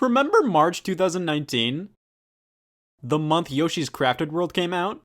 Remember March 2019? The month Yoshi's Crafted World came out?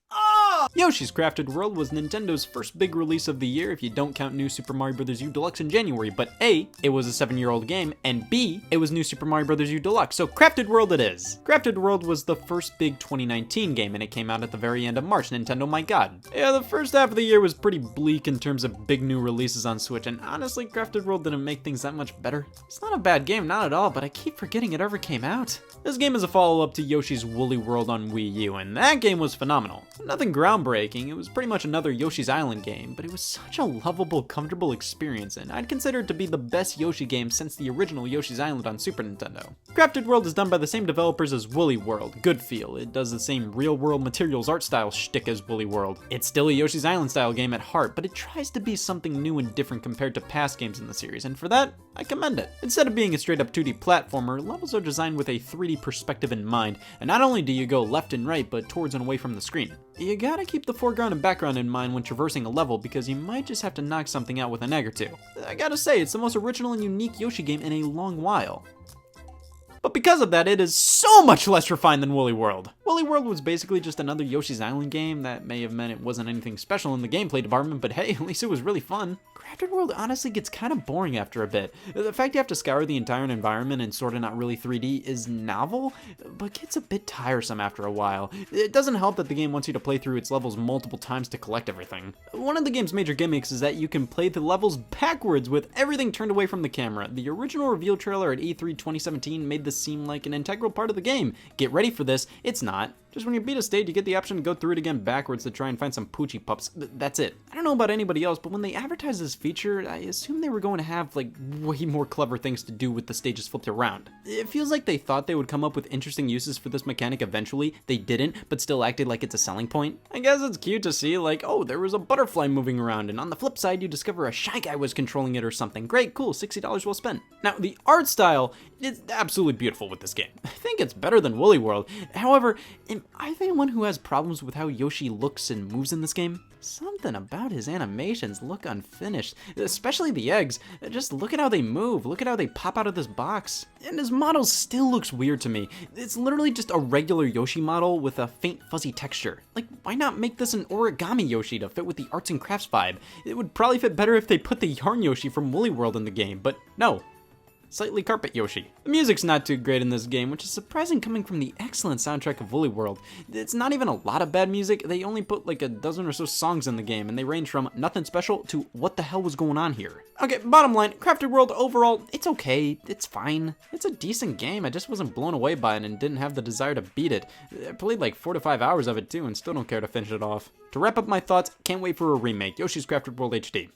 Yoshi's Crafted World was Nintendo's first big release of the year if you don't count New Super Mario Bros. U Deluxe in January, but A, it was a 7-year-old game, and B, it was New Super Mario Bros. U Deluxe, so Crafted World it is. Crafted World was the first big 2019 game, and it came out at the very end of March. Nintendo, my god. Yeah, the first half of the year was pretty bleak in terms of big new releases on Switch, and honestly, Crafted World didn't make things that much better. It's not a bad game, not at all, but I keep forgetting it ever came out. This game is a follow-up to Yoshi's Woolly World on Wii U, and that game was phenomenal. Nothing groundbreaking, it was pretty much another Yoshi's Island game, but it was such a lovable, comfortable experience, and I'd consider it to be the best Yoshi game since the original Yoshi's Island on Super Nintendo. Crafted World is done by the same developers as Woolly World, good feel. It does the same real-world materials art style shtick as Woolly World. It's still a Yoshi's Island style game at heart, but it tries to be something new and different compared to past games in the series, and for that, I commend it. Instead of being a straight-up 2D platformer, levels are designed with a 3D perspective in mind, and not only do you go left and right, but towards and away from the screen. You gotta keep the foreground and background in mind when traversing a level because you might just have to knock something out with an egg or two. I gotta say, it's the most original and unique Yoshi game in a long while. But because of that, it is so much less refined than Woolly World. Woolly World was basically just another Yoshi's Island game. That may have meant it wasn't anything special in the gameplay department, but hey, at least it was really fun. Crafted World honestly gets kind of boring after a bit. The fact you have to scour the entire environment and sorta not really 3D is novel, but gets a bit tiresome after a while. It doesn't help that the game wants you to play through its levels multiple times to collect everything. One of the game's major gimmicks is that you can play the levels backwards with everything turned away from the camera. The original reveal trailer at E3 2017 made this seem like an integral part of the game. Get ready for this, it's not. Just when you beat a stage, you get the option to go through it again backwards to try and find some Poochie pups. That's it. I don't know about anybody else, but when they advertised this feature, I assumed they were going to have like way more clever things to do with the stages flipped around. It feels like they thought they would come up with interesting uses for this mechanic eventually. They didn't, but still acted like it's a selling point. I guess it's cute to see like, oh, there was a butterfly moving around, and on the flip side, you discover a Shy Guy was controlling it or something. Great, cool, $60 well spent. Now, the art style is absolutely beautiful with this game. I think it's better than Woolly World. However, am I the one who has problems with how Yoshi looks and moves in this game? Something about his animations look unfinished, especially the eggs. Just look at how they move, look at how they pop out of this box. And his model still looks weird to me. It's literally just a regular Yoshi model with a faint fuzzy texture. Like, why not make this an origami Yoshi to fit with the arts and crafts vibe? It would probably fit better if they put the yarn Yoshi from Woolly World in the game, but no. Slightly carpet Yoshi. The music's not too great in this game, which is surprising coming from the excellent soundtrack of Woolly World. It's not even a lot of bad music, they only put like a dozen or so songs in the game, and they range from nothing special to what the hell was going on here. Okay, bottom line, Crafted World overall, it's okay, it's fine. It's a decent game, I just wasn't blown away by it and didn't have the desire to beat it. I played like 4 to 5 hours of it too and still don't care to finish it off. To wrap up my thoughts, can't wait for a remake, Yoshi's Crafted World HD.